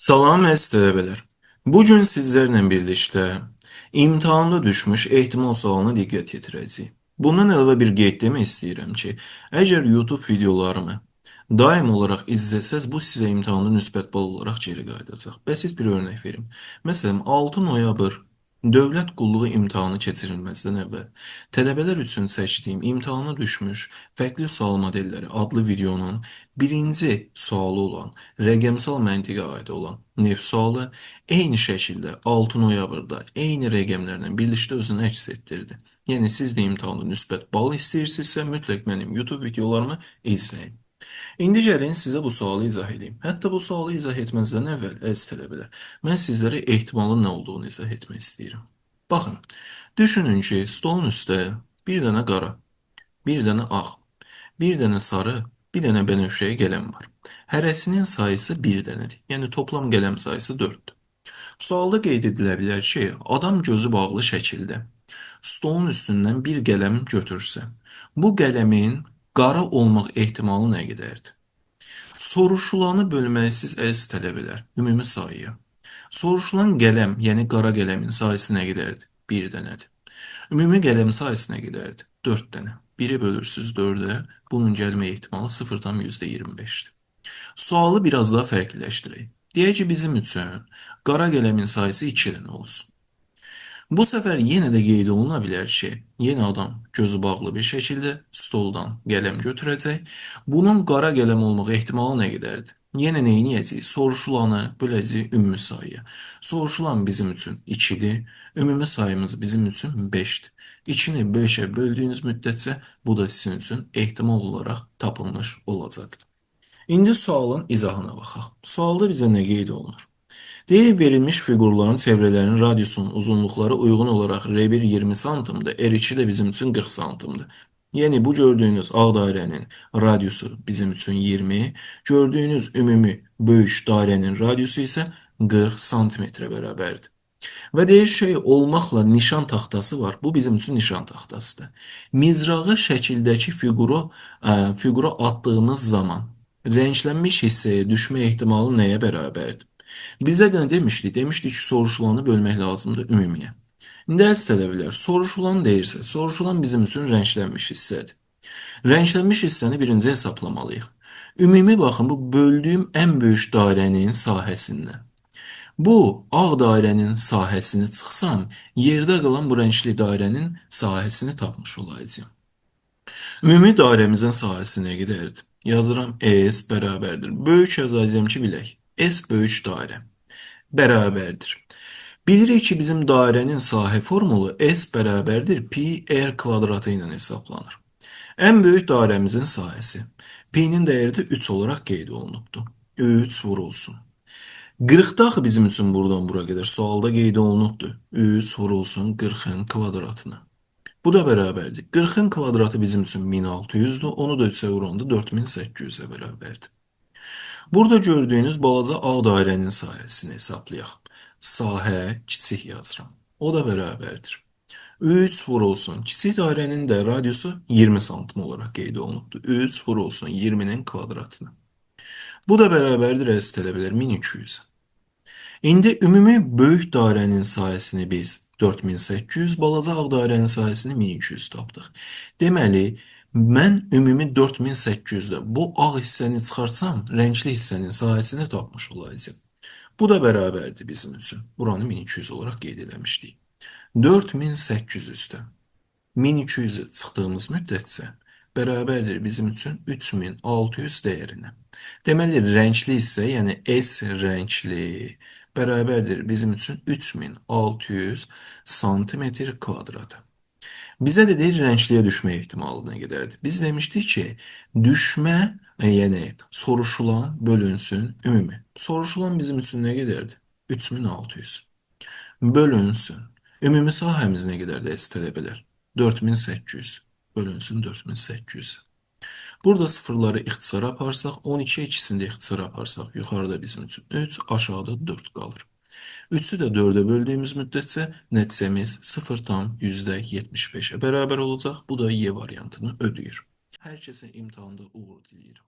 Salam əziz tələbələr. Bu gün sizlərlə birlikdə imtahanda düşmüş ehtimal sualına diqqət yetirəcəyik. Bundan əlavə bir qeyd demək istəyirəm ki, əgər YouTube videolarımı daim olaraq izləsəz, bu sizə imtahanda müsbət bal olaraq geri qayıdacaq. Bəsit bir örnək verim. Məsələn, 6 noyabr dövlət qulluğu imtahanı keçirilməzdən əvvəl tələbələr üçün çəkdiyim imtahana düşmüş fərqli sual modelləri adlı videonun birinci sualı olan rəqəmsal məntiqə aid olan neft sualı eyni şəkildə 6 noyabrda eyni rəqəmlərlə birlikdə özünü əks etdirdi. Yəni siz də imtahanda müsbət bal istəyirsinizsə, mütləq mənim YouTube videolarımı izləyin. İndi gəlin sizə bu sualı izah edeyim. Hətta bu sualı izah etməzdən əvvəl, əziz tələbələr, mən sizlərə ehtimalın nə olduğunu izah etmək istəyirəm. Baxın, düşünün ki, stolun üstə bir dənə qara, bir dənə ağ, bir dənə sarı, bir dənə bənövşəyi qələm var. Hərəsinin sayısı bir dənədir. Yəni toplam qələm sayısı 4-dür. Sualda qeyd edilə bilər ki, adam gözü bağlı şəkildə stolun üstündən bir qələm götürsə, bu qələmin qara olmaq ehtimalı nə qədərdir? Soruşulanı bölməlisiz əziz tələbələr, ümumi sayıya. Soruşulan qələm, yəni qara qələmin sayısı nə qədərdir? 1 dənədir. Ümumi qələm sayısı nə qədərdir? 4 dənə. 1-i bölürsüz 4-ə, bunun gəlmə ehtimalı 0,25-dir. Sualı biraz daha fərqliləşdirək. Deyək ki, bizim üçün qara qələmin sayısı 2 dənə olsun. Bu səfər yenə də qeyd oluna bilər ki, yenə adam gözü bağlı bir şəkildə stoldan qələm götürəcək. Bunun qara qələm olmaq ehtimalı nə qədərdir? Yenə nə edəcəyik? Soruşulanı böləcəyik ümumi sayıya. Soruşulan bizim üçün 2-dir, ümumi sayımız bizim üçün 5-dir. 2-ni 5-ə böldüyünüz müddətcə bu da sizin üçün ehtimal olaraq tapılmış olacaq. İndi sualın izahına baxaq. Sualda bizə nə qeyd olunur? Deyir verilmiş fiqurların çevrələrinin radiusunun uzunluqları uyğun olaraq R1 20 santimdir, R2 də bizim üçün 40 santimdir. Yəni bu gördüyünüz ağ dairənin radiusu bizim üçün 20, gördüyünüz ümumi böyük dairənin radiusu isə 40 santimetrə bərabərdir. Və deyir şey olmaqla nişan taxtası var. Bu bizim üçün nişan taxtasıdır. Mizrağı şəkildəki fiqura atdığımız zaman rənglənmiş hissəyə düşmə ehtimalı nəyə bərabərdir? Bizə nə demişdik? Demişdik ki, soruşulanı bölmək lazımdır ümumiyə. İndi əziz tələbələr, soruşulan deyirsə, soruşulan bizim üçün rənglənmiş hissədir. Rənglənmiş hissəni birinci hesablamalıyıq. Ümumi baxın, bu böldüyüm ən böyük dairənin sahəsindən. Bu ağ dairənin sahəsini çıxsam, yerdə qalan bu rəngli dairənin sahəsini tapmış olacağım. Ümumi dairəmizin sahəsi nə qədərdir? Yazıram S bərabərdir. Böyük yazacağım ki, bilək. S böyük dairə bərabərdir. Bilirik ki, bizim dairənin sahə formulu S bərabərdir pi r kvadratı ilə hesablanır. Ən böyük dairəmizin sahəsi pi-nin dəyəri də 3 olaraq qeyd olunubdur. 3 vurulsun. 40 daxı bizim üçün buradan bura qədər sualda qeyd olunubdur. 3 vurulsun 40-ın kvadratına. Bu da bərabərdir. 40-ın kvadratı bizim üçün 1600-dür. Onu da 3-ə vuranda 4800-ə bərabərdir. Burada gördüyünüz balaca ağ dairənin sahəsini hesablayaq. Sahə kiçik yazıram. O da bərabərdir. 3 vurulsun. Kiçik dairənin də radiusu 20 santim olaraq qeyd olunubdur. 3 vurulsun 20-nin kvadratına. Bu da bərabərdir əziz tələbələr 1200. İndi ümumi böyük dairənin sahəsini biz 4800, balaca ağ dairənin sahəsini 1200 tapdıq. Deməli, mən ümumi 4800-də bu ağ hissəni çıxarsam, rəngli hissənin sahəsini tapmış olacağım. Bu da bərabərdir bizim üçün. Buranı 1200 olaraq qeyd eləmişdik. 4800-də 1200-ü çıxdığımız müddətcə bərabərdir bizim üçün 3600 dəyərinə. Deməli, rəngli hissə, yəni S rəngli bərabərdir bizim üçün 3600 santimetr kvadratı. Bizə də deyir rəngliyə düşmə ehtimalı nə qədərdir? Biz demişdik ki, düşmə, yəni soruşulan bölünsün ümumi. Soruşulan bizim üçün nə qədərdir? 3600. Bölünsün. Ümumi sahəmiz nə qədərdir əziz tələbələr? 4800. Bölünsün 4800. Burada sıfırları ixtisara aparsaq, 12 ikisini də ixtisara aparsaq, yuxarıda bizim üçün 3, aşağıda 4 qalır. 3-ü də 4-ə böldüyümüz müddətcə nəticəmiz 0,75-ə bərabər olacaq. Bu da Y variantını ödəyir. Hər kəsə imtahanda uğur diləyirəm.